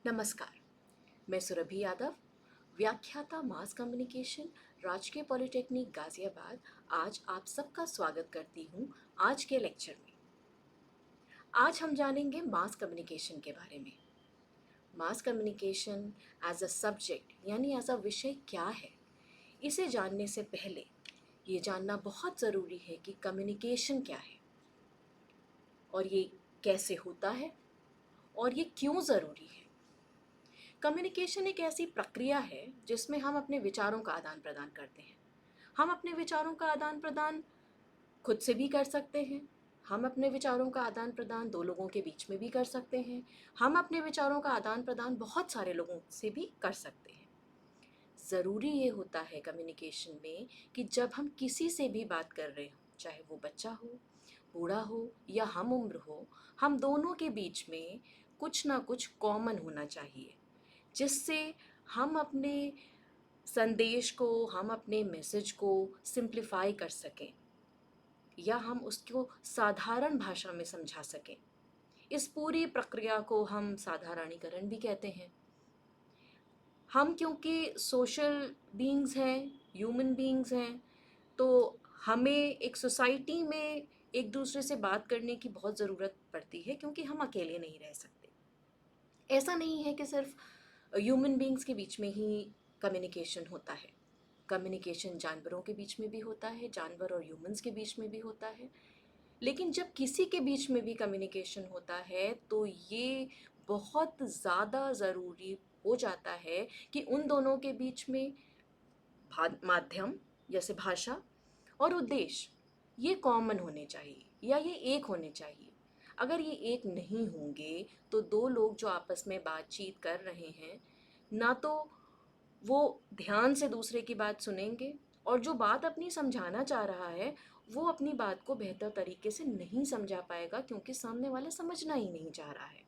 नमस्कार, मैं सुरभि यादव, व्याख्याता मास कम्युनिकेशन, राजकीय पॉलिटेक्निक गाजियाबाद। आज आप सबका स्वागत करती हूँ आज के लेक्चर में। आज हम जानेंगे मास कम्युनिकेशन के बारे में। Mass communication as a subject यानी एज अ विषय क्या है, इसे जानने से पहले ये जानना बहुत ज़रूरी है कि कम्युनिकेशन क्या है और ये कैसे होता है और ये क्यों ज़रूरी है। कम्युनिकेशन एक ऐसी प्रक्रिया है जिसमें हम अपने विचारों का आदान प्रदान करते हैं। हम अपने विचारों का आदान प्रदान खुद से भी कर सकते हैं। हम अपने विचारों का आदान प्रदान दो लोगों के बीच में भी कर सकते हैं। हम अपने विचारों का आदान प्रदान बहुत सारे लोगों से भी कर सकते हैं। ज़रूरी ये होता है कम्युनिकेशन में कि जब हम किसी से भी बात कर रहे हों, चाहे वो बच्चा हो, बूढ़ा हो या हम उम्र हो, हम दोनों के बीच में कुछ ना कुछ कॉमन होना चाहिए, जिससे हम अपने संदेश को, हम अपने मैसेज को सिंप्लीफाई कर सकें या हम उसको साधारण भाषा में समझा सकें। इस पूरी प्रक्रिया को हम साधारणीकरण भी कहते हैं। हम क्योंकि सोशल बीइंग्स हैं, ह्यूमन बीइंग्स हैं, तो हमें एक सोसाइटी में एक दूसरे से बात करने की बहुत ज़रूरत पड़ती है, क्योंकि हम अकेले नहीं रह सकते। ऐसा नहीं है कि सिर्फ ह्यूमन बीइंग्स के बीच में ही कम्युनिकेशन होता है। कम्युनिकेशन जानवरों के बीच में भी होता है, जानवर और ह्यूमंस के बीच में भी होता है। लेकिन जब किसी के बीच में भी कम्युनिकेशन होता है तो ये बहुत ज़्यादा ज़रूरी हो जाता है कि उन दोनों के बीच में माध्यम जैसे भाषा और उद्देश्य ये कॉमन होने चाहिए या ये एक होने चाहिए। अगर ये एक नहीं होंगे तो दो लोग जो आपस में बातचीत कर रहे हैं, ना तो वो ध्यान से दूसरे की बात सुनेंगे, और जो बात अपनी समझाना चाह रहा है वो अपनी बात को बेहतर तरीके से नहीं समझा पाएगा, क्योंकि सामने वाला समझना ही नहीं चाह रहा है।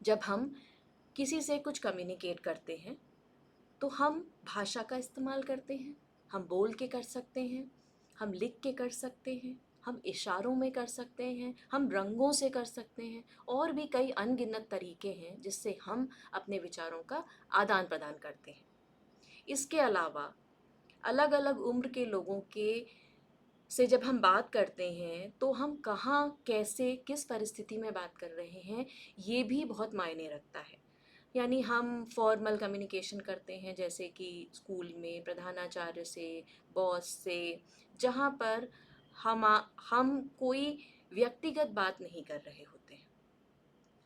जब हम किसी से कुछ कम्युनिकेट करते हैं तो हम भाषा का इस्तेमाल करते हैं। हम बोल के कर सकते हैं, हम लिख के कर सकते हैं, हम इशारों में कर सकते हैं, हम रंगों से कर सकते हैं, और भी कई अनगिनत तरीके हैं जिससे हम अपने विचारों का आदान प्रदान करते हैं। इसके अलावा अलग अलग उम्र के लोगों के से जब हम बात करते हैं तो हम कहाँ, कैसे, किस परिस्थिति में बात कर रहे हैं, ये भी बहुत मायने रखता है। यानी हम फॉर्मल कम्युनिकेशन करते हैं, जैसे कि स्कूल में प्रधानाचार्य से, बॉस से, जहाँ पर हम कोई व्यक्तिगत बात नहीं कर रहे होते हैं।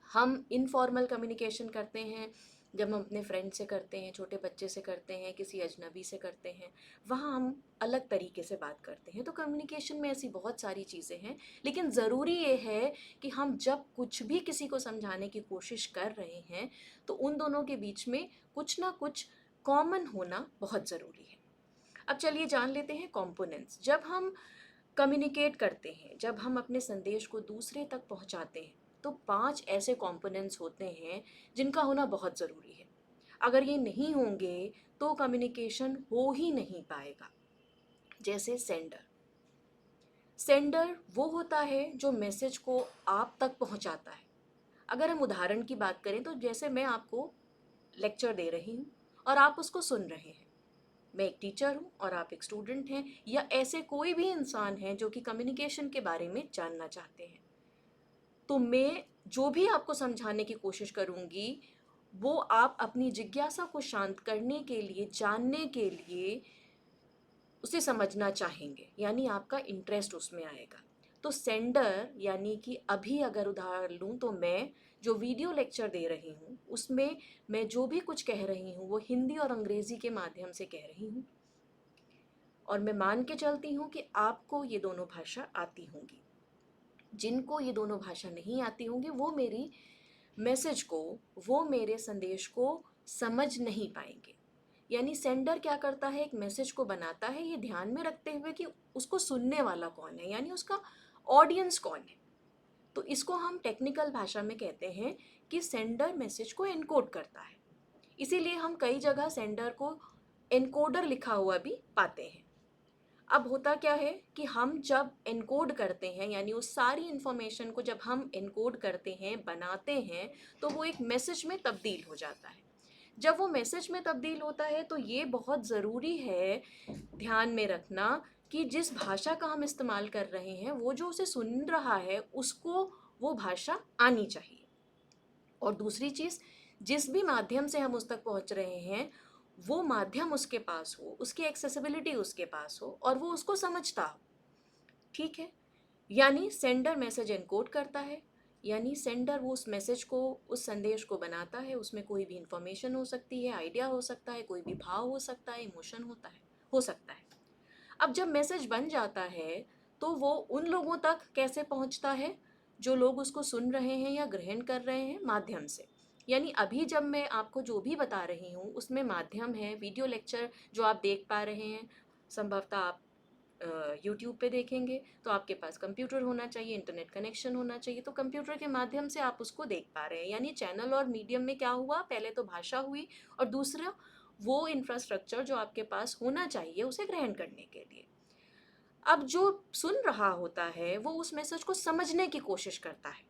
हम इनफॉर्मल कम्युनिकेशन करते हैं जब हम अपने फ्रेंड से करते हैं, छोटे बच्चे से करते हैं, किसी अजनबी से करते हैं, वहाँ हम अलग तरीके से बात करते हैं। तो कम्युनिकेशन में ऐसी बहुत सारी चीज़ें हैं, लेकिन ज़रूरी ये है कि हम जब कुछ भी किसी को समझाने की कोशिश कर रहे हैं तो उन दोनों के बीच में कुछ ना कुछ कॉमन होना बहुत ज़रूरी है। अब चलिए जान लेते हैं कंपोनेंट्स। जब हम कम्युनिकेट करते हैं, जब हम अपने संदेश को दूसरे तक पहुंचाते हैं, तो 5 ऐसे कंपोनेंट्स होते हैं जिनका होना बहुत ज़रूरी है। अगर ये नहीं होंगे तो कम्युनिकेशन हो ही नहीं पाएगा। जैसे सेंडर वो होता है जो मैसेज को आप तक पहुंचाता है। अगर हम उदाहरण की बात करें तो जैसे मैं आपको लेक्चर दे रही हूँ और आप उसको सुन रहे हैं। मैं एक टीचर हूँ और आप एक स्टूडेंट हैं, या ऐसे कोई भी इंसान है जो कि कम्युनिकेशन के बारे में जानना चाहते हैं। तो मैं जो भी आपको समझाने की कोशिश करूँगी वो आप अपनी जिज्ञासा को शांत करने के लिए, जानने के लिए उसे समझना चाहेंगे, यानी आपका इंटरेस्ट उसमें आएगा। तो सेंडर यानी कि अभी अगर उदाहरण लूँ तो मैं जो वीडियो लेक्चर दे रही हूँ उसमें मैं जो भी कुछ कह रही हूँ वो हिंदी और अंग्रेज़ी के माध्यम से कह रही हूँ, और मैं मान के चलती हूँ कि आपको ये दोनों भाषा आती होंगी। जिनको ये दोनों भाषा नहीं आती होंगी वो मेरी मैसेज को, वो मेरे संदेश को समझ नहीं पाएंगे। यानी सेंडर क्या करता है, एक मैसेज को बनाता है ये ध्यान में रखते हुए कि उसको सुनने वाला कौन है, यानी उसका ऑडियंस कौन है। तो इसको हम टेक्निकल भाषा में कहते हैं कि सेंडर मैसेज को एनकोड करता है। इसीलिए हम कई जगह सेंडर को एनकोडर लिखा हुआ भी पाते हैं। अब होता क्या है कि हम जब एनकोड करते हैं, यानी उस सारी इंफॉर्मेशन को जब हम एनकोड करते हैं, बनाते हैं, तो वो एक मैसेज में तब्दील हो जाता है। जब वो मैसेज में तब्दील होता है तो ये बहुत ज़रूरी है ध्यान में रखना कि जिस भाषा का हम इस्तेमाल कर रहे हैं, वो जो उसे सुन रहा है उसको वो भाषा आनी चाहिए। और दूसरी चीज़, जिस भी माध्यम से हम उस तक पहुंच रहे हैं, वो माध्यम उसके पास हो, उसकी एक्सेसिबिलिटी उसके पास हो और वो उसको समझता हो। ठीक है, यानी सेंडर मैसेज एनकोड करता है, यानी सेंडर वो उस मैसेज को, उस संदेश को बनाता है। उसमें कोई भी इंफॉर्मेशन हो सकती है, आइडिया हो सकता है, कोई भी भाव हो सकता है, इमोशन होता है, हो सकता है। अब जब मैसेज बन जाता है तो वो उन लोगों तक कैसे पहुंचता है जो लोग उसको सुन रहे हैं या ग्रहण कर रहे हैं, माध्यम से। यानी अभी जब मैं आपको जो भी बता रही हूँ उसमें माध्यम है वीडियो लेक्चर जो आप देख पा रहे हैं। संभवतः आप यूट्यूब पे देखेंगे तो आपके पास कंप्यूटर होना चाहिए, इंटरनेट कनेक्शन होना चाहिए, तो कंप्यूटर के माध्यम से आप उसको देख पा रहे हैं। यानी चैनल और मीडियम में क्या हुआ, पहले तो भाषा हुई और दूसरा वो इंफ्रास्ट्रक्चर जो आपके पास होना चाहिए उसे ग्रहण करने के लिए। अब जो सुन रहा होता है वो उस मैसेज को समझने की कोशिश करता है,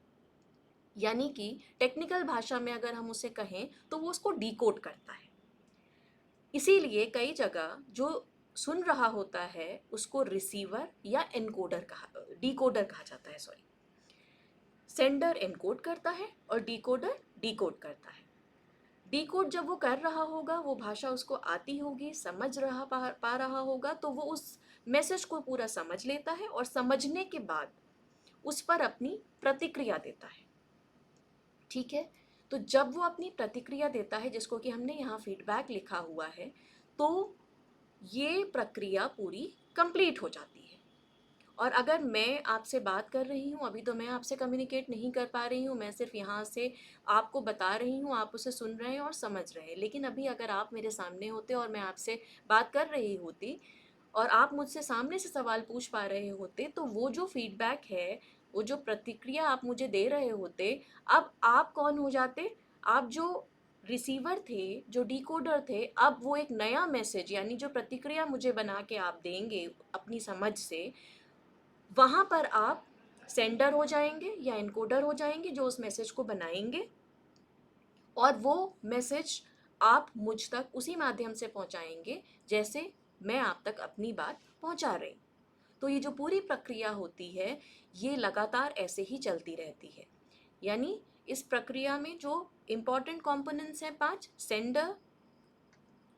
यानी कि टेक्निकल भाषा में अगर हम उसे कहें तो वो उसको डिकोड करता है। इसीलिए कई जगह जो सुन रहा होता है उसको रिसीवर या डिकोडर कहा जाता है, सॉरी। सेंडर एनकोड करता है और डिकोडर डिकोड करता है। डिकोड जब वो कर रहा होगा, वो भाषा उसको आती होगी, समझ पा रहा होगा, तो वो उस मैसेज को पूरा समझ लेता है और समझने के बाद उस पर अपनी प्रतिक्रिया देता है। ठीक है, तो जब वो अपनी प्रतिक्रिया देता है, जिसको कि हमने यहाँ फीडबैक लिखा हुआ है, तो ये प्रक्रिया पूरी कंप्लीट हो जाती है। और अगर मैं आपसे बात कर रही हूँ, अभी तो मैं आपसे कम्युनिकेट नहीं कर पा रही हूँ, मैं सिर्फ यहाँ से आपको बता रही हूँ, आप उसे सुन रहे हैं और समझ रहे हैं। लेकिन अभी अगर आप मेरे सामने होते और मैं आपसे बात कर रही होती और आप मुझसे सामने से सवाल पूछ पा रहे होते, तो वो जो फीडबैक है, वो जो प्रतिक्रिया आप मुझे दे रहे होते, अब आप कौन हो जाते? आप जो रिसीवर थे, जो डिकोडर थे, अब वो एक नया मैसेज, यानी जो प्रतिक्रिया मुझे बना के आप देंगे अपनी समझ से, वहाँ पर आप सेंडर हो जाएंगे या इनकोडर हो जाएंगे जो उस मैसेज को बनाएंगे, और वो मैसेज आप मुझ तक उसी माध्यम से पहुँचाएंगे जैसे मैं आप तक अपनी बात पहुँचा रही हूँ। तो ये जो पूरी प्रक्रिया होती है, ये लगातार ऐसे ही चलती रहती है। यानी इस प्रक्रिया में जो इम्पॉर्टेंट कंपोनेंट्स हैं 5: sender,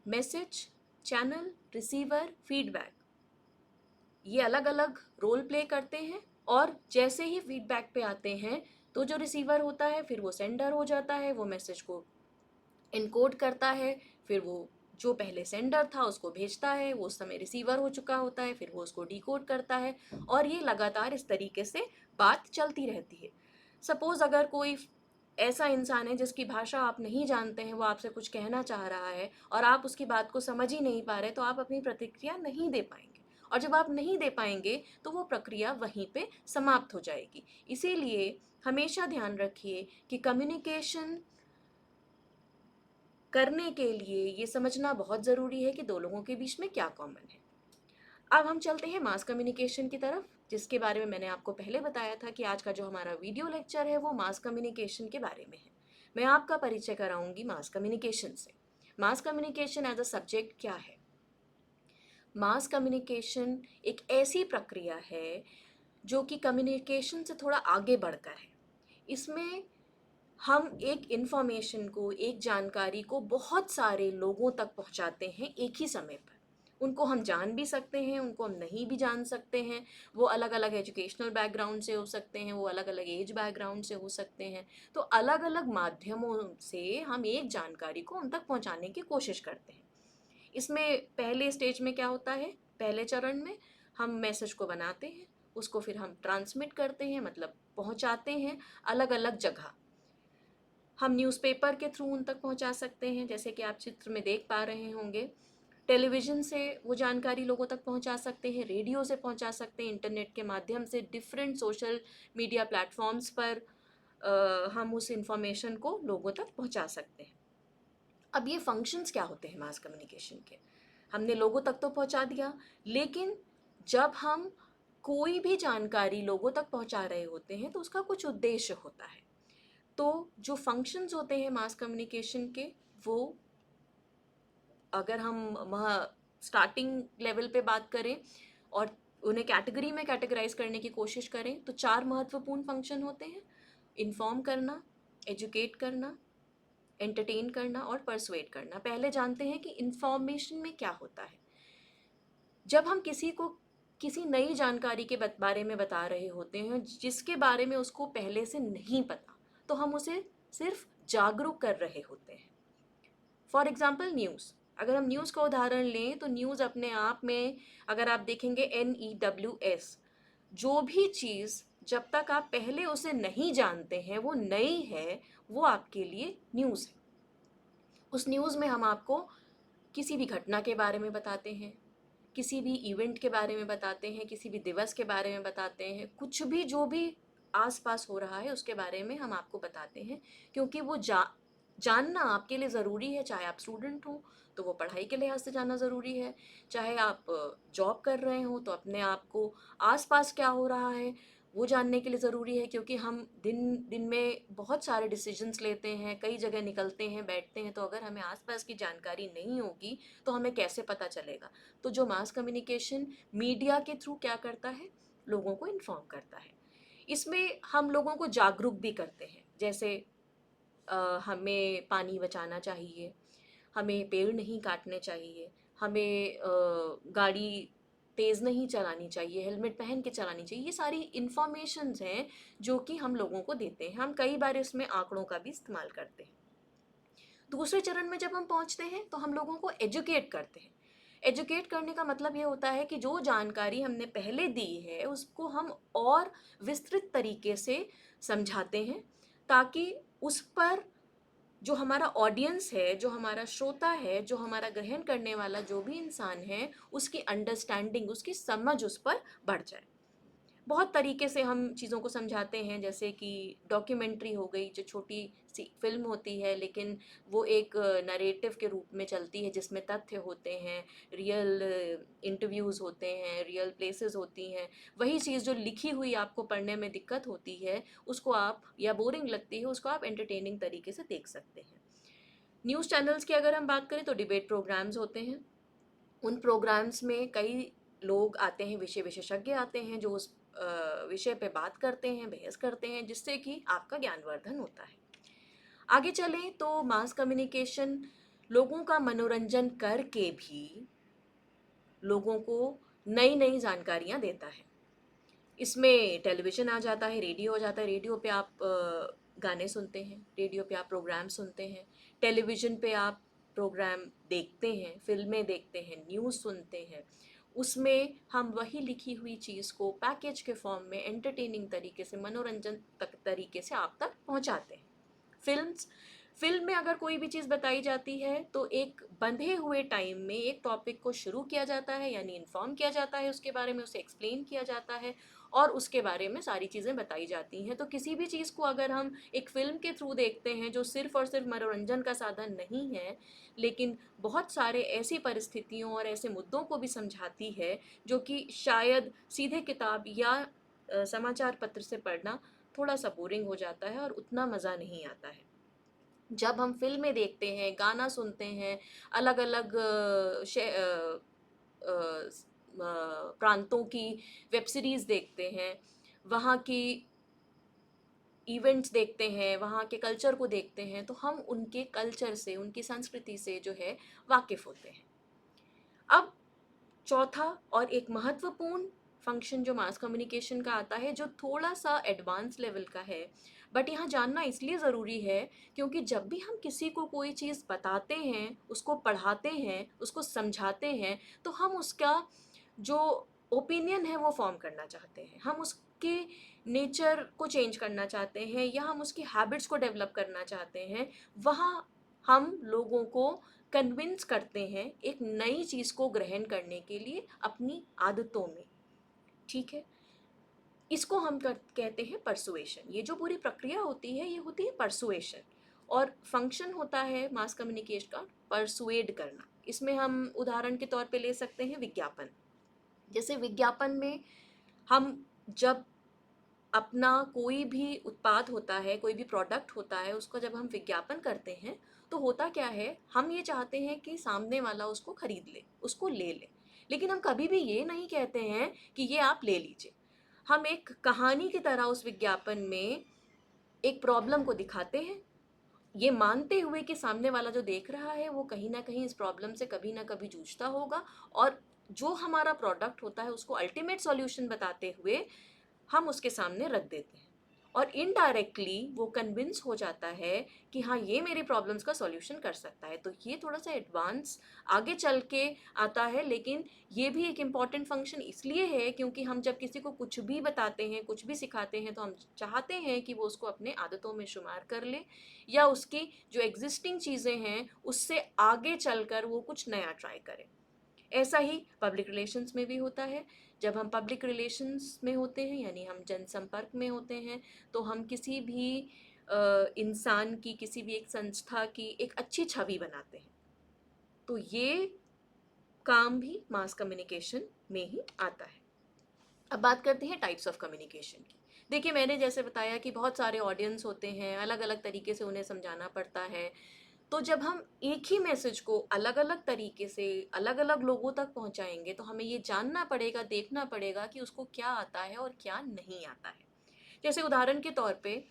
message, channel, receiver, feedback, ये अलग अलग रोल प्ले करते हैं। और जैसे ही फीडबैक पे आते हैं तो जो रिसीवर होता है फिर वो सेंडर हो जाता है, वो मैसेज को इनकोड करता है, फिर वो जो पहले सेंडर था उसको भेजता है, वो उस समय रिसीवर हो चुका होता है, फिर वो उसको डिकोड करता है, और ये लगातार इस तरीके से बात चलती रहती है। सपोज़ अगर कोई ऐसा इंसान है जिसकी भाषा आप नहीं जानते हैं, वो आपसे कुछ कहना चाह रहा है और आप उसकी बात को समझ ही नहीं पा रहे, तो आप अपनी प्रतिक्रिया नहीं दे पाएंगे, और जब आप नहीं दे पाएंगे तो वो प्रक्रिया वहीं पे समाप्त हो जाएगी। इसीलिए हमेशा ध्यान रखिए कि कम्युनिकेशन करने के लिए ये समझना बहुत ज़रूरी है कि दो लोगों के बीच में क्या कॉमन है। अब हम चलते हैं मास कम्युनिकेशन की तरफ, जिसके बारे में मैंने आपको पहले बताया था कि आज का जो हमारा वीडियो लेक्चर है वो मास कम्युनिकेशन के बारे में है। मैं आपका परिचय कराऊंगी मास कम्युनिकेशन से। Mass communication as a subject क्या है? मास कम्युनिकेशन एक ऐसी प्रक्रिया है जो कि कम्युनिकेशन से थोड़ा आगे बढ़कर है। इसमें हम एक इन्फॉर्मेशन को, एक जानकारी को बहुत सारे लोगों तक पहुंचाते हैं एक ही समय पर। उनको हम जान भी सकते हैं, उनको हम नहीं भी जान सकते हैं। वो अलग अलग एजुकेशनल बैकग्राउंड से हो सकते हैं, वो अलग अलग एज बैकग्राउंड से हो सकते हैं। तो अलग अलग माध्यमों से हम एक जानकारी को उन तक पहुंचाने की कोशिश करते हैं। इसमें पहले स्टेज में क्या होता है, पहले चरण में हम मैसेज को बनाते हैं, उसको फिर हम ट्रांसमिट करते हैं, मतलब पहुंचाते हैं अलग अलग जगह। हम न्यूज़पेपर के थ्रू उन तक पहुंचा सकते हैं, जैसे कि आप चित्र में देख पा रहे होंगे। टेलीविज़न से वो जानकारी लोगों तक पहुंचा सकते हैं, रेडियो से पहुंचा सकते हैं, इंटरनेट के माध्यम से डिफरेंट सोशल मीडिया प्लेटफॉर्म्स पर हम उस इंफॉर्मेशन को लोगों तक पहुंचा सकते हैं। अब ये फंक्शंस क्या होते हैं मास कम्युनिकेशन के? हमने लोगों तक तो पहुंचा दिया, लेकिन जब हम कोई भी जानकारी लोगों तक पहुंचा रहे होते हैं तो उसका कुछ उद्देश्य होता है। तो जो फंक्शंस होते हैं मास कम्युनिकेशन के, वो अगर हम वह स्टार्टिंग लेवल पे बात करें और उन्हें कैटेगरी में कैटेगराइज करने की कोशिश करें तो 4 महत्वपूर्ण फंक्शन होते हैं: इन्फॉर्म करना, एजुकेट करना, एंटरटेन करना और परसुएड करना। पहले जानते हैं कि इन्फॉर्मेशन में क्या होता है। जब हम किसी को किसी नई जानकारी के बारे में बता रहे होते हैं जिसके बारे में उसको पहले से नहीं पता, तो हम उसे सिर्फ जागरूक कर रहे होते हैं। फॉर एग्जाम्पल न्यूज़, अगर हम न्यूज़ का उदाहरण लें तो न्यूज़ अपने आप में, अगर आप देखेंगे NEWS, जो भी चीज़ जब तक आप पहले उसे नहीं जानते हैं वो नई है, वो आपके लिए न्यूज़ है। उस न्यूज़ में हम आपको किसी भी घटना के बारे में बताते हैं, किसी भी इवेंट के बारे में बताते हैं, किसी भी दिवस के बारे में बताते हैं, कुछ भी जो भी आसपास हो रहा है उसके बारे में हम आपको बताते हैं, क्योंकि वो जानना आपके लिए ज़रूरी है। चाहे आप स्टूडेंट हो तो वो पढ़ाई के लिहाज से जानना ज़रूरी है, चाहे आप जॉब कर रहे हो तो अपने आप को आसपास क्या हो रहा है वो जानने के लिए ज़रूरी है, क्योंकि हम दिन दिन में बहुत सारे डिसीजंस लेते हैं, कई जगह निकलते हैं, बैठते हैं, तो अगर हमें आसपास की जानकारी नहीं होगी तो हमें कैसे पता चलेगा। तो जो मास कम्युनिकेशन मीडिया के थ्रू क्या करता है, लोगों को इन्फॉर्म करता है। इसमें हम लोगों को जागरूक भी करते हैं, जैसे हमें पानी बचाना चाहिए, हमें पेड़ नहीं काटने चाहिए, हमें गाड़ी तेज़ नहीं चलानी चाहिए, हेलमेट पहन के चलानी चाहिए। ये सारी इन्फॉर्मेशंस हैं जो कि हम लोगों को देते हैं। हम कई बार इसमें आंकड़ों का भी इस्तेमाल करते हैं। दूसरे चरण में जब हम पहुंचते हैं तो हम लोगों को एजुकेट करते हैं। एजुकेट करने का मतलब ये होता है कि जो जानकारी हमने पहले दी है उसको हम और विस्तृत तरीके से समझाते हैं, ताकि उस पर जो हमारा ऑडियंस है, जो हमारा श्रोता है, जो हमारा ग्रहण करने वाला जो भी इंसान है, उसकी अंडरस्टैंडिंग, उसकी समझ उस पर बढ़ जाए। बहुत तरीके से हम चीज़ों को समझाते हैं, जैसे कि डॉक्यूमेंट्री हो गई, जो छोटी सी फिल्म होती है लेकिन वो एक नरेटिव के रूप में चलती है, जिसमें तथ्य होते हैं, रियल इंटरव्यूज़ होते हैं, रियल प्लेसेस होती हैं। वही चीज़ जो लिखी हुई आपको पढ़ने में दिक्कत होती है, उसको आप, या बोरिंग लगती है, उसको आप एंटरटेनिंग तरीके से देख सकते हैं। न्यूज़ चैनल्स की अगर हम बात करें तो डिबेट प्रोग्राम्स होते हैं। उन प्रोग्राम्स में कई लोग आते हैं, विषय विशेषज्ञ आते हैं जो उस विषय पे बात करते हैं, बहस करते हैं, जिससे कि आपका ज्ञानवर्धन होता है। आगे चलें तो मास कम्युनिकेशन लोगों का मनोरंजन करके भी लोगों को नई नई जानकारियाँ देता है। इसमें टेलीविज़न आ जाता है, रेडियो आ जाता है। रेडियो पे आप गाने सुनते हैं, रेडियो पे आप प्रोग्राम सुनते हैं, टेलीविज़न पे आप प्रोग्राम देखते हैं, फ़िल्में देखते हैं, न्यूज़ सुनते हैं। उसमें हम वही लिखी हुई चीज़ को पैकेज के फॉर्म में एंटरटेनिंग तरीके से, मनोरंजन तक तरीके से आप तक पहुँचाते हैं। फ़िल्म्स फ़िल्म में अगर कोई भी चीज़ बताई जाती है तो एक बंधे हुए टाइम में एक टॉपिक को शुरू किया जाता है, यानी इन्फॉर्म किया जाता है उसके बारे में, उसे एक्सप्लेन किया जाता है और उसके बारे में सारी चीज़ें बताई जाती हैं। तो किसी भी चीज़ को अगर हम एक फ़िल्म के थ्रू देखते हैं जो सिर्फ़ और सिर्फ़ मनोरंजन का साधन नहीं है, लेकिन बहुत सारे ऐसी परिस्थितियों और ऐसे मुद्दों को भी समझाती है जो कि शायद सीधे किताब या समाचार पत्र से पढ़ना थोड़ा-सा बोरिंग हो जाता है और उतना मज़ा नहीं आता है। जब हम फ़िल्में देखते हैं, गाना सुनते हैं, अलग-अलग प्रांतों की वेब सीरीज़ देखते हैं, वहाँ की इवेंट्स देखते हैं, वहाँ के कल्चर को देखते हैं, तो हम उनके कल्चर से, उनकी संस्कृति से जो है वाकिफ़ होते हैं। अब चौथा और एक महत्वपूर्ण फंक्शन जो मास कम्युनिकेशन का आता है, जो थोड़ा-सा एडवांस लेवल का है, बट यहाँ जानना इसलिए ज़रूरी है क्योंकि जब भी हम किसी को कोई चीज़ बताते हैं, उसको पढ़ाते हैं, उसको समझाते हैं, तो हम उसका जो ओपिनियन है वो फ़ॉर्म करना चाहते हैं। हम उसके नेचर को चेंज करना चाहते हैं या हम उसकी हैबिट्स को डेवलप करना चाहते हैं। वहाँ हम लोगों को कन्विंस करते हैं एक नई चीज़ को ग्रहण करने के लिए अपनी आदतों में, ठीक है? इसको हम कहते हैं परसुएशन। ये जो पूरी प्रक्रिया होती है ये होती है परसुएशन, और फंक्शन होता है मास कम्युनिकेशन का परसुएड करना। इसमें हम उदाहरण के तौर पे ले सकते हैं विज्ञापन। जैसे विज्ञापन में हम जब अपना कोई भी उत्पाद होता है, कोई भी प्रोडक्ट होता है, उसको जब हम विज्ञापन करते हैं, तो होता क्या है, हम ये चाहते हैं कि सामने वाला उसको खरीद ले, उसको ले ले। लेकिन हम कभी भी ये नहीं कहते हैं कि ये आप ले लीजिए। हम एक कहानी की तरह उस विज्ञापन में एक प्रॉब्लम को दिखाते हैं, ये मानते हुए कि सामने वाला जो देख रहा है वो कहीं ना कहीं इस प्रॉब्लम से कभी ना कभी जूझता होगा, और जो हमारा प्रोडक्ट होता है उसको अल्टीमेट सॉल्यूशन बताते हुए हम उसके सामने रख देते हैं, और इनडायरेक्टली वो कन्विंस हो जाता है कि हाँ, ये मेरी प्रॉब्लम्स का सॉल्यूशन कर सकता है। तो ये थोड़ा सा एडवांस आगे चल के आता है, लेकिन ये भी एक इम्पॉर्टेंट फंक्शन इसलिए है क्योंकि हम जब किसी को कुछ भी बताते हैं, कुछ भी सिखाते हैं, तो हम चाहते हैं कि वो उसको अपने आदतों में शुमार कर ले, या उसकी जो एग्जिस्टिंग चीज़ें हैं उससे आगे चलकर वो कुछ नया ट्राई करे। ऐसा ही पब्लिक रिलेशंस में भी होता है। जब हम पब्लिक रिलेशंस में होते हैं, यानी हम जनसंपर्क में होते हैं, तो हम किसी भी इंसान की, किसी भी एक संस्था की एक अच्छी छवि बनाते हैं। तो ये काम भी मास कम्युनिकेशन में ही आता है। अब बात करते हैं टाइप्स ऑफ कम्युनिकेशन की। देखिए, मैंने जैसे बताया कि बहुत सारे ऑडियंस होते हैं, अलग अलग तरीके से उन्हें समझाना पड़ता है। तो जब हम एक ही मैसेज को अलग अलग तरीके से अलग अलग लोगों तक पहुंचाएंगे, तो हमें ये जानना पड़ेगा, देखना पड़ेगा कि उसको क्या आता है और क्या नहीं आता है। जैसे उदाहरण के तौर पे,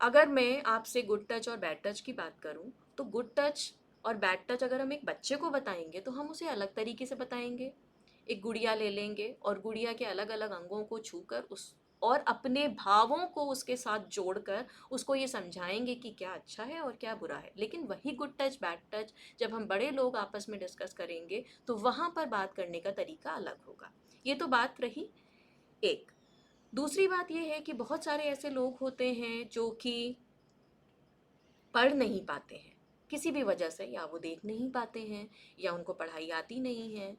अगर मैं आपसे गुड टच और बैड टच की बात करूं, तो गुड टच और बैड टच अगर हम एक बच्चे को बताएंगे तो हम उसे अलग तरीके से बताएंगे। एक गुड़िया ले लेंगे और गुड़िया के अलग अलग अंगों को छूकर उस और अपने भावों को उसके साथ जोड़कर उसको ये समझाएंगे कि क्या अच्छा है और क्या बुरा है। लेकिन वही गुड टच बैड टच जब हम बड़े लोग आपस में डिस्कस करेंगे, तो वहाँ पर बात करने का तरीका अलग होगा। ये तो बात रही एक। दूसरी बात यह है कि बहुत सारे ऐसे लोग होते हैं जो कि पढ़ नहीं पाते हैं किसी भी वजह से, या वो देख नहीं पाते हैं, या उनको पढ़ाई आती नहीं है।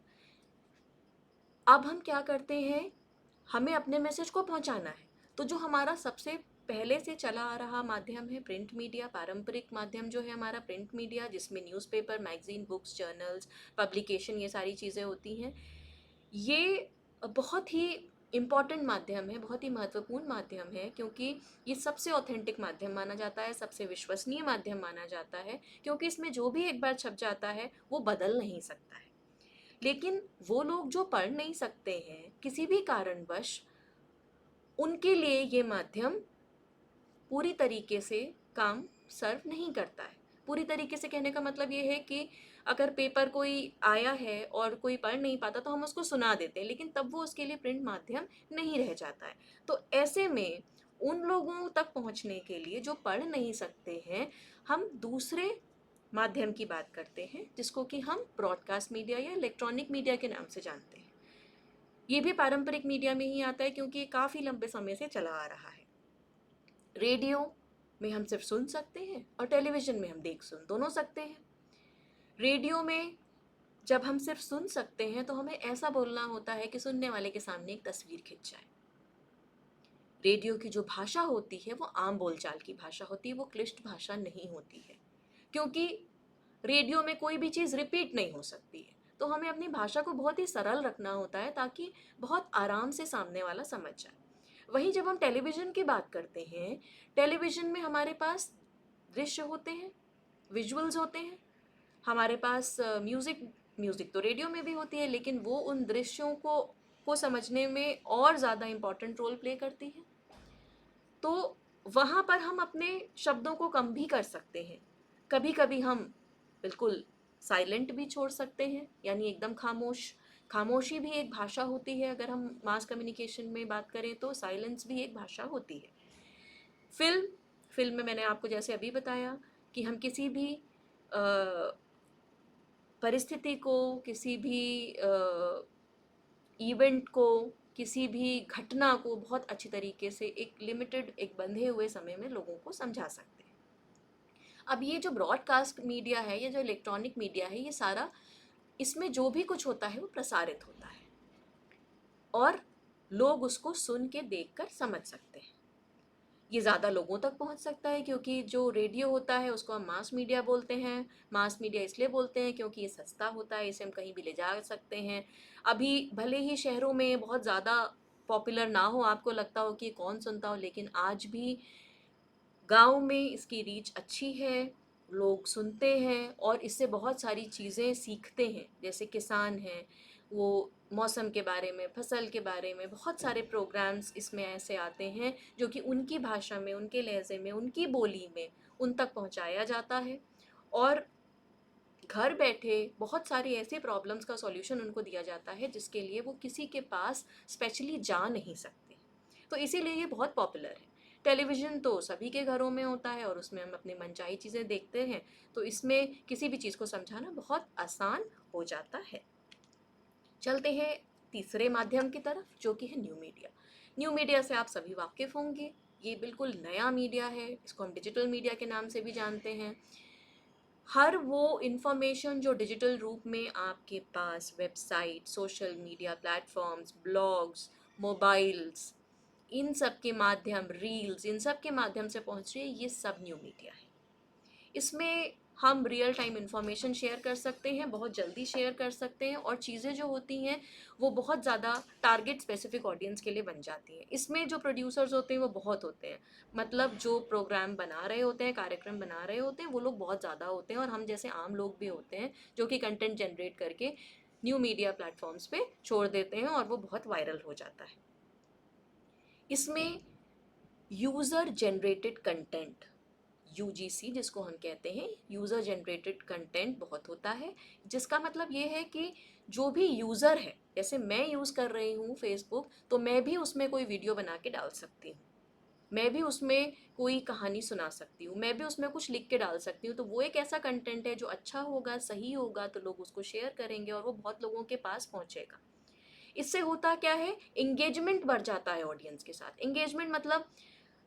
अब हम क्या करते हैं, हमें अपने मैसेज को पहुंचाना है, तो जो हमारा सबसे पहले से चला आ रहा माध्यम है प्रिंट मीडिया, पारंपरिक माध्यम जो है हमारा प्रिंट मीडिया, जिसमें newspaper, magazine, books, journals, publication, ये सारी चीज़ें होती हैं। ये बहुत ही इम्पॉर्टेंट माध्यम है, बहुत ही महत्वपूर्ण माध्यम है, क्योंकि ये सबसे ऑथेंटिक माध्यम माना जाता है, सबसे विश्वसनीय माध्यम माना जाता है, क्योंकि इसमें जो भी एक बार छप जाता है वो बदल नहीं सकता है। लेकिन वो लोग जो पढ़ नहीं सकते हैं किसी भी कारणवश, उनके लिए ये माध्यम पूरी तरीके से काम सर्व नहीं करता है। पूरी तरीके से कहने का मतलब ये है कि अगर पेपर कोई आया है और कोई पढ़ नहीं पाता तो हम उसको सुना देते हैं, लेकिन तब वो उसके लिए प्रिंट माध्यम नहीं रह जाता है। तो ऐसे में उन लोगों तक पहुंचने के लिए जो पढ़ नहीं सकते हैं, हम दूसरे माध्यम की बात करते हैं, जिसको कि हम ब्रॉडकास्ट मीडिया या इलेक्ट्रॉनिक मीडिया के नाम से जानते हैं। ये भी पारंपरिक मीडिया में ही आता है, क्योंकि ये काफ़ी लंबे समय से चला आ रहा है। रेडियो में हम सिर्फ सुन सकते हैं और टेलीविज़न में हम देख सुन दोनों सकते हैं। रेडियो में जब हम सिर्फ सुन सकते हैं तो हमें ऐसा बोलना होता है कि सुनने वाले के सामने एक तस्वीर खिंच जाए। रेडियो की जो भाषा होती है वो आम बोलचाल की भाषा होती है, वो क्लिष्ट भाषा नहीं होती है, क्योंकि रेडियो में कोई भी चीज़ रिपीट नहीं हो सकती है। तो हमें अपनी भाषा को बहुत ही सरल रखना होता है ताकि बहुत आराम से सामने वाला समझ जाए। वहीं जब हम टेलीविज़न की बात करते हैं, टेलीविज़न में हमारे पास दृश्य होते हैं, विजुअल्स होते हैं, हमारे पास म्यूज़िक म्यूज़िक तो रेडियो में भी होती है, लेकिन वो उन दृश्यों को समझने में और ज़्यादा इम्पोर्टेंट रोल प्ले करती है। तो वहाँ पर हम अपने शब्दों को कम भी कर सकते हैं। कभी कभी हम बिल्कुल साइलेंट भी छोड़ सकते हैं, यानी एकदम खामोश। खामोशी भी एक भाषा होती है। अगर हम मास कम्युनिकेशन में बात करें तो साइलेंस भी एक भाषा होती है। फिल्म फिल्म में मैंने आपको जैसे अभी बताया कि हम किसी भी परिस्थिति को, किसी भी इवेंट को, किसी भी घटना को बहुत अच्छी तरीके से एक लिमिटेड, एक बंधे हुए समय में लोगों को समझा सकते हैं। अब ये जो ब्रॉडकास्ट मीडिया है या जो इलेक्ट्रॉनिक मीडिया है, ये सारा, इसमें जो भी कुछ होता है वो प्रसारित होता है और लोग उसको सुन के देख कर समझ सकते हैं। ये ज़्यादा लोगों तक पहुंच सकता है, क्योंकि जो रेडियो होता है उसको हम मास मीडिया बोलते हैं। मास मीडिया इसलिए बोलते हैं क्योंकि ये सस्ता होता है, इसे हम कहीं भी ले जा सकते हैं। अभी भले ही शहरों में बहुत ज़्यादा पॉपुलर ना हो, आपको लगता हो कि ये कौन सुनता हो, लेकिन आज भी गाँव में इसकी रीच अच्छी है, लोग सुनते हैं और इससे बहुत सारी चीज़ें सीखते हैं। जैसे किसान हैं, वो मौसम के बारे में, फसल के बारे में बहुत सारे प्रोग्राम्स इसमें ऐसे आते हैं जो कि उनकी भाषा में, उनके लहज़े में, उनकी बोली में उन तक पहुँचाया जाता है। और घर बैठे बहुत सारी ऐसी प्रॉब्लम्स का सॉल्यूशन उनको दिया जाता है जिसके लिए वो किसी के पास स्पेशली जा नहीं सकते। तो इसीलिए ये बहुत पॉपुलर है। टेलीविज़न तो सभी के घरों में होता है और उसमें हम अपनी मनचाही चीज़ें देखते हैं, तो इसमें किसी भी चीज़ को समझाना बहुत आसान हो जाता है। चलते हैं तीसरे माध्यम की तरफ, जो कि है न्यू मीडिया। न्यू मीडिया से आप सभी वाकिफ़ होंगे। ये बिल्कुल नया मीडिया है, इसको हम डिजिटल मीडिया के नाम से भी जानते हैं। हर वो इन्फॉर्मेशन जो डिजिटल रूप में आपके पास website, social media platforms, blogs, mobiles, इन सब के माध्यम, रील्स, इन सब के माध्यम से पहुंच रही है, ये सब न्यू मीडिया है। इसमें हम रियल टाइम इन्फॉर्मेशन शेयर कर सकते हैं, बहुत जल्दी शेयर कर सकते हैं, और चीज़ें जो होती हैं वो बहुत ज़्यादा टारगेट स्पेसिफिक ऑडियंस के लिए बन जाती हैं। इसमें जो प्रोड्यूसर्स होते हैं वो बहुत होते हैं, मतलब जो प्रोग्राम बना रहे होते हैं, कार्यक्रम बना रहे होते हैं, वो लोग बहुत ज़्यादा होते हैं, और हम जैसे आम लोग भी होते हैं जो कि कंटेंट जनरेट करके न्यू मीडिया प्लेटफॉर्म्स पे छोड़ देते हैं और वो बहुत वायरल हो जाता है। इसमें यूज़र जनरेटेड कंटेंट, यूजीसी जिसको हम कहते हैं, यूज़र जनरेटेड कंटेंट बहुत होता है, जिसका मतलब ये है कि जो भी यूज़र है, जैसे मैं यूज़ कर रही हूँ फेसबुक, तो मैं भी उसमें कोई वीडियो बना के डाल सकती हूँ, मैं भी उसमें कोई कहानी सुना सकती हूँ, मैं भी उसमें कुछ लिख के डाल सकती हूँ। तो वो एक ऐसा कंटेंट है जो अच्छा होगा, सही होगा, तो लोग उसको शेयर करेंगे और वो बहुत लोगों के पास पहुँचेगा। इससे होता क्या है, एंगेजमेंट बढ़ जाता है ऑडियंस के साथ। एंगेजमेंट मतलब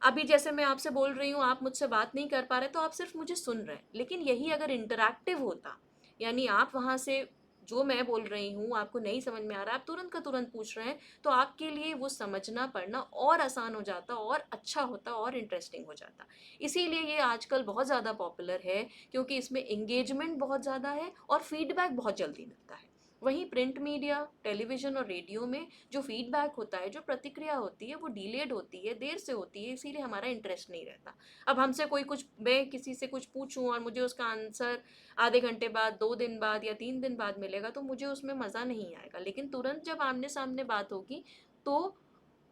अभी जैसे मैं आपसे बोल रही हूँ, आप मुझसे बात नहीं कर पा रहे, तो आप सिर्फ मुझे सुन रहे हैं, लेकिन यही अगर इंटरैक्टिव होता, यानी आप वहाँ से जो मैं बोल रही हूँ आपको नहीं समझ में आ रहा, आप तुरंत का तुरंत पूछ रहे हैं, तो आपके लिए वो समझना पढ़ना और आसान हो जाता और अच्छा होता और इंटरेस्टिंग हो जाता। इसीलिए ये आजकल बहुत ज़्यादा पॉपुलर है, क्योंकि इसमें एंगेजमेंट बहुत ज़्यादा है और फीडबैक बहुत जल्दी मिलता है। वहीं प्रिंट मीडिया, टेलीविज़न और रेडियो में जो फीडबैक होता है, जो प्रतिक्रिया होती है, वो डिलेड होती है, देर से होती है, इसीलिए हमारा इंटरेस्ट नहीं रहता। अब हमसे कोई कुछ, मैं किसी से कुछ पूछूं और मुझे उसका आंसर आधे घंटे बाद, 2 दिन बाद या 3 दिन बाद मिलेगा, तो मुझे उसमें मज़ा नहीं आएगा। लेकिन तुरंत जब आमने सामने बात होगी तो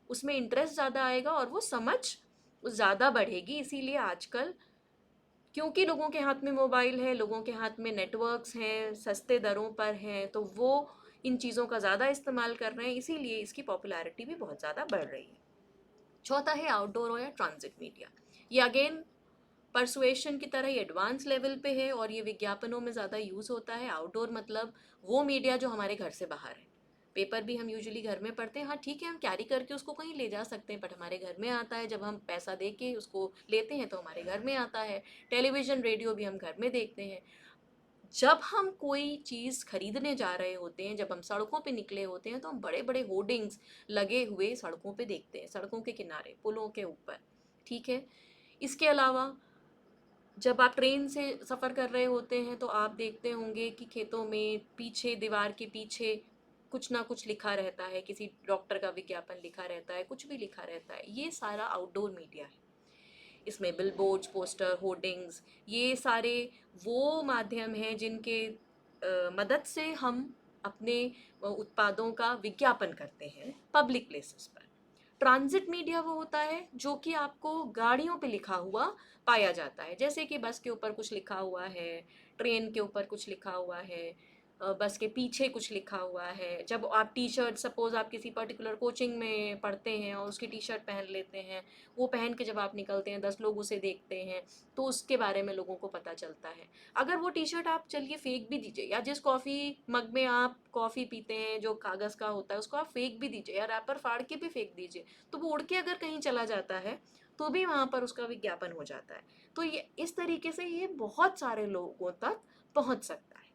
उसमें इंटरेस्ट ज़्यादा आएगा और वो समझ ज़्यादा बढ़ेगी। इसीलिए आजकल, क्योंकि लोगों के हाथ में मोबाइल है, लोगों के हाथ में नेटवर्क्स हैं, सस्ते दरों पर हैं, तो वो इन चीज़ों का ज़्यादा इस्तेमाल कर रहे हैं, इसीलिए इसकी पॉपुलैरिटी भी बहुत ज़्यादा बढ़ रही है। चौथा है आउटडोर या ट्रांजिट मीडिया। ये अगेन परसुएशन की तरह ही एडवांस लेवल पे है और ये विज्ञापनों में ज़्यादा यूज़ होता है। आउटडोर मतलब वो मीडिया जो हमारे घर से बाहर है। पेपर भी हम यूजुअली घर में पढ़ते हैं, हाँ ठीक है, हम कैरी करके उसको कहीं ले जा सकते हैं, बट हमारे घर में आता है। जब हम पैसा दे के उसको लेते हैं तो हमारे घर में आता है। टेलीविज़न, रेडियो भी हम घर में देखते हैं। जब हम कोई चीज़ खरीदने जा रहे होते हैं, जब हम सड़कों पे निकले होते हैं, तो हम बड़े बड़े होर्डिंग्स लगे हुए सड़कों पे देखते हैं, सड़कों के किनारे, पुलों के ऊपर, ठीक है। इसके अलावा जब आप ट्रेन से सफ़र कर रहे होते हैं तो आप देखते होंगे कि खेतों में पीछे, दीवार के पीछे कुछ ना कुछ लिखा रहता है, किसी डॉक्टर का विज्ञापन लिखा रहता है, कुछ भी लिखा रहता है। ये सारा आउटडोर मीडिया है। इसमें बिलबोर्ड्स, पोस्टर, होर्डिंग्स, ये सारे वो माध्यम हैं जिनके मदद से हम अपने उत्पादों का विज्ञापन करते हैं पब्लिक प्लेसेस पर। ट्रांजिट मीडिया वो होता है जो कि आपको गाड़ियों पे लिखा हुआ पाया जाता है, जैसे कि बस के ऊपर कुछ लिखा हुआ है, ट्रेन के ऊपर कुछ लिखा हुआ है, बस के पीछे कुछ लिखा हुआ है। जब आप टी शर्ट, सपोज़ आप किसी पर्टिकुलर कोचिंग में पढ़ते हैं और उसकी टी शर्ट पहन लेते हैं, वो पहन के जब आप निकलते हैं, 10 लोग उसे देखते हैं, तो उसके बारे में लोगों को पता चलता है। अगर वो टी शर्ट आप चलिए फेंक भी दीजिए, या जिस कॉफ़ी मग में आप कॉफ़ी पीते हैं जो कागज़ का होता है, उसको आप फेंक भी दीजिए या रैपर फाड़ के भी फेंक दीजिए, तो वो उड़ के अगर कहीं चला जाता है तो भी वहाँ पर उसका विज्ञापन हो जाता है। तो ये इस तरीके से ये बहुत सारे लोगों तक पहुँच सकता है।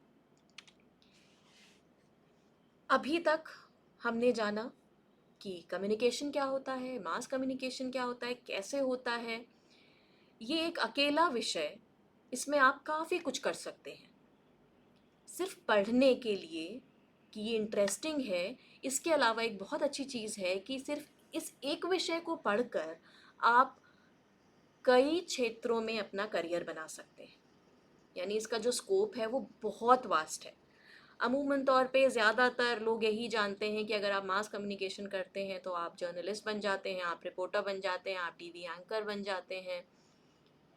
अभी तक हमने जाना कि कम्युनिकेशन क्या होता है, मास कम्युनिकेशन क्या होता है, कैसे होता है। ये एक अकेला विषय, इसमें आप काफ़ी कुछ कर सकते हैं सिर्फ पढ़ने के लिए कि ये इंटरेस्टिंग है। इसके अलावा एक बहुत अच्छी चीज़ है कि सिर्फ इस एक विषय को पढ़कर आप कई क्षेत्रों में अपना करियर बना सकते हैं। यानी इसका जो स्कोप है वो बहुत वास्ट है। अमूमन तौर पे ज़्यादातर लोग यही जानते हैं कि अगर आप मास कम्युनिकेशन करते हैं तो आप जर्नलिस्ट बन जाते हैं, आप रिपोर्टर बन जाते हैं, आप टीवी एंकर बन जाते हैं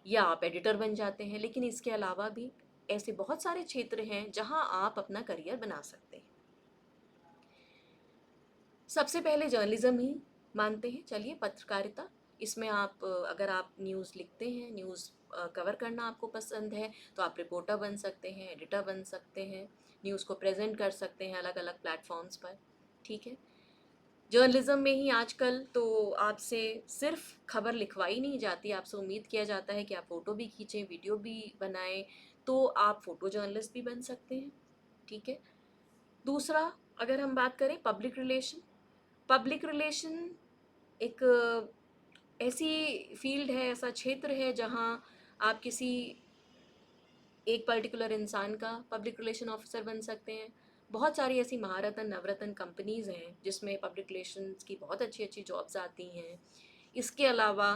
या आप एडिटर बन जाते हैं। लेकिन इसके अलावा भी ऐसे बहुत सारे क्षेत्र हैं जहां आप अपना करियर बना सकते हैं। सबसे पहले जर्नलिज्म ही मानते हैं, चलिए पत्रकारिता। इसमें आप अगर आप न्यूज़ लिखते हैं, न्यूज़ कवर करना आपको पसंद है, तो आप रिपोर्टर बन सकते हैं, एडिटर बन सकते हैं, न्यूज़ को प्रेजेंट कर सकते हैं अलग अलग प्लेटफॉर्म्स पर। ठीक है। जर्नलिज्म में ही आजकल तो आपसे सिर्फ खबर लिखवाई नहीं जाती, आपसे उम्मीद किया जाता है कि आप फ़ोटो भी खींचें, वीडियो भी बनाएं, तो आप फ़ोटो जर्नलिस्ट भी बन सकते हैं। ठीक है। दूसरा, अगर हम बात करें पब्लिक रिलेशन, पब्लिक रिलेशन एक ऐसी फील्ड है, ऐसा क्षेत्र है जहाँ आप किसी एक पर्टिकुलर इंसान का पब्लिक रिलेशन ऑफिसर बन सकते हैं। बहुत सारी ऐसी महारत्न नवरत्न कंपनीज़ हैं जिसमें पब्लिक रिलेशंस की बहुत अच्छी अच्छी जॉब्स आती हैं। इसके अलावा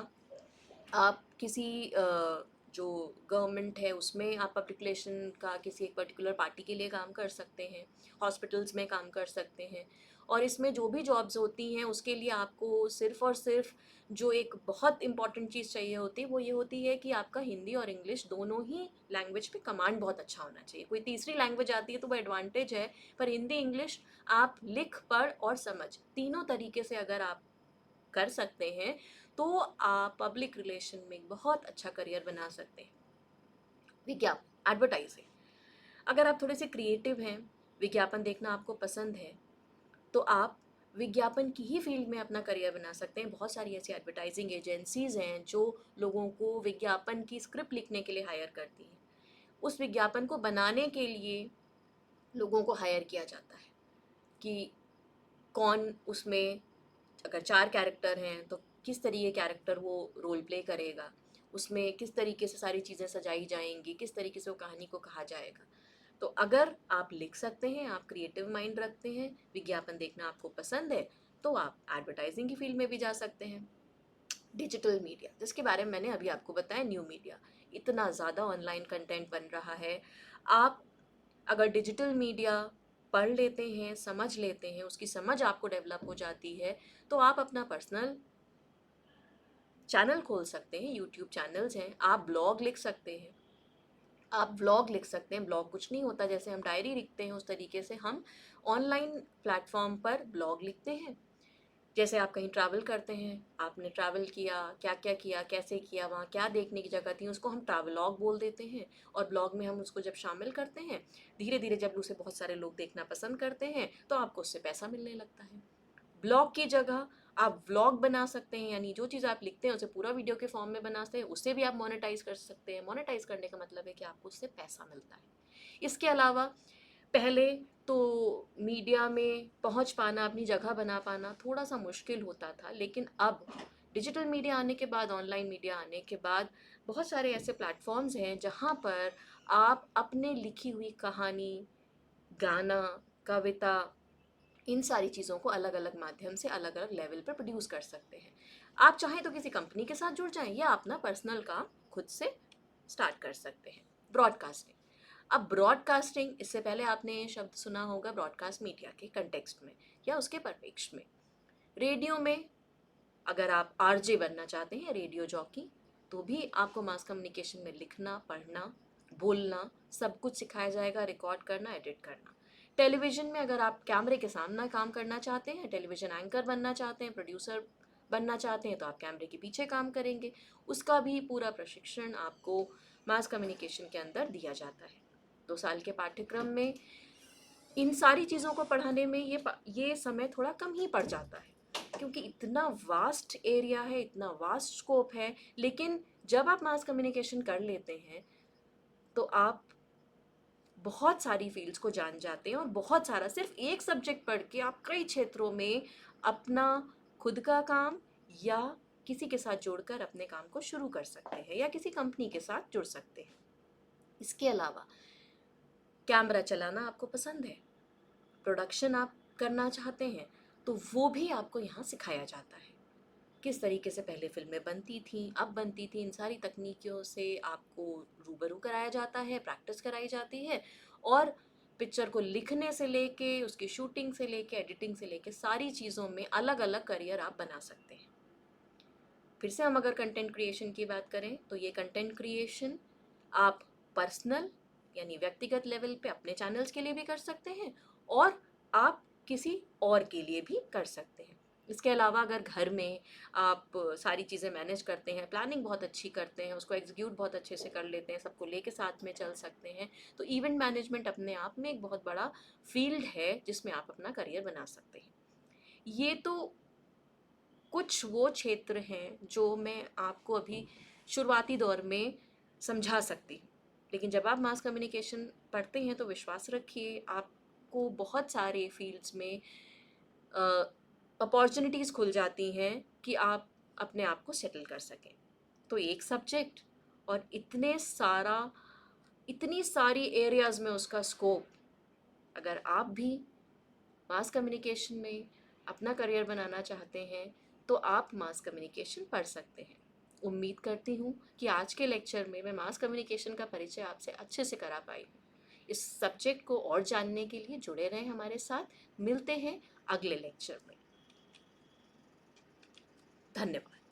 आप किसी जो गवर्नमेंट है उसमें आप पब्लिक रिलेशन का किसी एक पर्टिकुलर पार्टी के लिए काम कर सकते हैं, हॉस्पिटल्स में काम कर सकते हैं। और इसमें जो भी जॉब्स होती हैं उसके लिए आपको सिर्फ़ और सिर्फ जो एक बहुत इम्पॉर्टेंट चीज़ चाहिए होती है वो ये होती है कि आपका हिंदी और इंग्लिश दोनों ही लैंग्वेज पे कमांड बहुत अच्छा होना चाहिए। कोई तीसरी लैंग्वेज आती है तो वो एडवांटेज है, पर हिंदी इंग्लिश आप लिख पढ़ और समझ तीनों तरीके से अगर आप कर सकते हैं तो आप पब्लिक रिलेशन में बहुत अच्छा करियर बना सकते हैं। विज्ञापन, एडवर्टाइजिंग, अगर आप थोड़े से क्रिएटिव हैं, विज्ञापन देखना आपको पसंद है, तो आप विज्ञापन की ही फील्ड में अपना करियर बना सकते हैं। बहुत सारी ऐसी एडवर्टाइजिंग एजेंसीज़ हैं जो लोगों को विज्ञापन की स्क्रिप्ट लिखने के लिए हायर करती हैं। उस विज्ञापन को बनाने के लिए लोगों को हायर किया जाता है कि कौन उसमें, अगर 4 कैरेक्टर हैं तो किस तरीके कैरेक्टर वो रोल प्ले करेगा, उसमें किस तरीके से सारी चीज़ें सजाई जाएँगी, किस तरीके से वो कहानी को कहा जाएगा। तो अगर आप लिख सकते हैं, आप क्रिएटिव माइंड रखते हैं, विज्ञापन देखना आपको पसंद है, तो आप एडवर्टाइज़िंग की फ़ील्ड में भी जा सकते हैं। डिजिटल मीडिया, जिसके बारे में मैंने अभी आपको बताया, न्यू मीडिया, इतना ज़्यादा ऑनलाइन कंटेंट बन रहा है। आप अगर डिजिटल मीडिया पढ़ लेते हैं, समझ लेते हैं, उसकी समझ आपको डेवलप हो जाती है, तो आप अपना पर्सनल चैनल खोल सकते हैं, यूट्यूब चैनल्स हैं, आप ब्लॉग लिख सकते हैं, आप व्लॉग लिख सकते हैं। ब्लॉग कुछ नहीं होता, जैसे हम डायरी लिखते हैं उस तरीके से हम ऑनलाइन प्लेटफॉर्म पर ब्लॉग लिखते हैं। जैसे आप कहीं ट्रैवल करते हैं, आपने ट्रैवल किया, क्या क्या किया, कैसे किया, वहाँ क्या देखने की जगह थी, उसको हम ट्रैवलॉग बोल देते हैं। और ब्लॉग में हम उसको जब शामिल करते हैं, धीरे धीरे जब उसे बहुत सारे लोग देखना पसंद करते हैं तो आपको उससे पैसा मिलने लगता है। ब्लॉग की जगह आप व्लॉग बना सकते हैं, यानी जो चीज़ आप लिखते हैं उसे पूरा वीडियो के फॉर्म में बनाते हैं, उससे भी आप मोनेटाइज कर सकते हैं। मोनेटाइज करने का मतलब है कि आपको उससे पैसा मिलता है। इसके अलावा पहले तो मीडिया में पहुंच पाना, अपनी जगह बना पाना थोड़ा सा मुश्किल होता था, लेकिन अब डिजिटल मीडिया आने के बाद, ऑनलाइन मीडिया आने के बाद बहुत सारे ऐसे प्लेटफॉर्म्स हैं जहां पर आप अपने लिखी हुई कहानी, गाना, कविता, इन सारी चीज़ों को अलग अलग माध्यम से अलग अलग लेवल पर प्रोड्यूस कर सकते हैं। आप चाहें तो किसी कंपनी के साथ जुड़ जाएं या अपना पर्सनल काम खुद से स्टार्ट कर सकते हैं। ब्रॉडकास्टिंग, अब ब्रॉडकास्टिंग, इससे पहले आपने ये शब्द सुना होगा ब्रॉडकास्ट मीडिया के कंटेक्स्ट में या उसके परिप्रेक्ष्य में। रेडियो में अगर आप आरजे बनना चाहते हैं, रेडियो जॉकी, तो भी आपको मास कम्युनिकेशन में लिखना, पढ़ना, बोलना सब कुछ सिखाया जाएगा, रिकॉर्ड करना, एडिट करना। टेलीविज़न में अगर आप कैमरे के सामने काम करना चाहते हैं, टेलीविज़न एंकर बनना चाहते हैं, प्रोड्यूसर बनना चाहते हैं, तो आप कैमरे के पीछे काम करेंगे। उसका भी पूरा प्रशिक्षण आपको मास कम्युनिकेशन के अंदर दिया जाता है। 2 साल के पाठ्यक्रम में इन सारी चीज़ों को पढ़ाने में ये समय थोड़ा कम ही पड़ जाता है, क्योंकि इतना वास्ट एरिया है, इतना वास्ट स्कोप है। लेकिन जब आप मास कम्युनिकेशन कर लेते हैं तो आप बहुत सारी फील्ड्स को जान जाते हैं और बहुत सारा, सिर्फ एक सब्जेक्ट पढ़ के आप कई क्षेत्रों में अपना खुद का काम या किसी के साथ जोड़कर अपने काम को शुरू कर सकते हैं या किसी कंपनी के साथ जुड़ सकते हैं। इसके अलावा कैमरा चलाना आपको पसंद है, प्रोडक्शन आप करना चाहते हैं, तो वो भी आपको यहाँ सिखाया जाता है। किस तरीके से पहले फ़िल्में बनती थीं, अब बनती थीं, इन सारी तकनीकियों से आपको रूबरू कराया जाता है, प्रैक्टिस कराई जाती है और पिक्चर को लिखने से लेके, उसकी शूटिंग से लेके, एडिटिंग से लेके सारी चीज़ों में अलग-अलग करियर आप बना सकते हैं। फिर से हम अगर कंटेंट क्रिएशन की बात करें तो ये कंटेंट क्रिएशन आप पर्सनल यानी व्यक्तिगत लेवल पे अपने चैनल्स के लिए भी कर सकते हैं और आप किसी और के लिए भी कर सकते हैं। इसके अलावा अगर घर में आप सारी चीज़ें मैनेज करते हैं, प्लानिंग बहुत अच्छी करते हैं, उसको एग्जीक्यूट बहुत अच्छे से कर लेते हैं, सबको लेके साथ में चल सकते हैं, तो इवेंट मैनेजमेंट अपने आप में एक बहुत बड़ा फील्ड है जिसमें आप अपना करियर बना सकते हैं। ये तो कुछ वो क्षेत्र हैं जो मैं आपको अभी शुरुआती दौर में समझा सकती हूँ, लेकिन जब आप मास कम्युनिकेशन पढ़ते हैं तो विश्वास रखिए आपको बहुत सारे फील्ड्स में अपॉर्चुनिटीज़ खुल जाती हैं कि आप अपने आप को सेटल कर सकें। तो एक सब्जेक्ट और इतनी सारी एरियाज़ में उसका स्कोप, अगर आप भी मास कम्युनिकेशन में अपना करियर बनाना चाहते हैं तो आप मास कम्युनिकेशन पढ़ सकते हैं। उम्मीद करती हूँ कि आज के लेक्चर में मैं मास कम्युनिकेशन का परिचय आपसे अच्छे से करा पाई हूँ। इस सब्जेक्ट को और जानने के लिए जुड़े रहें हमारे साथ। मिलते हैं अगले लेक्चर में। धन्यवाद।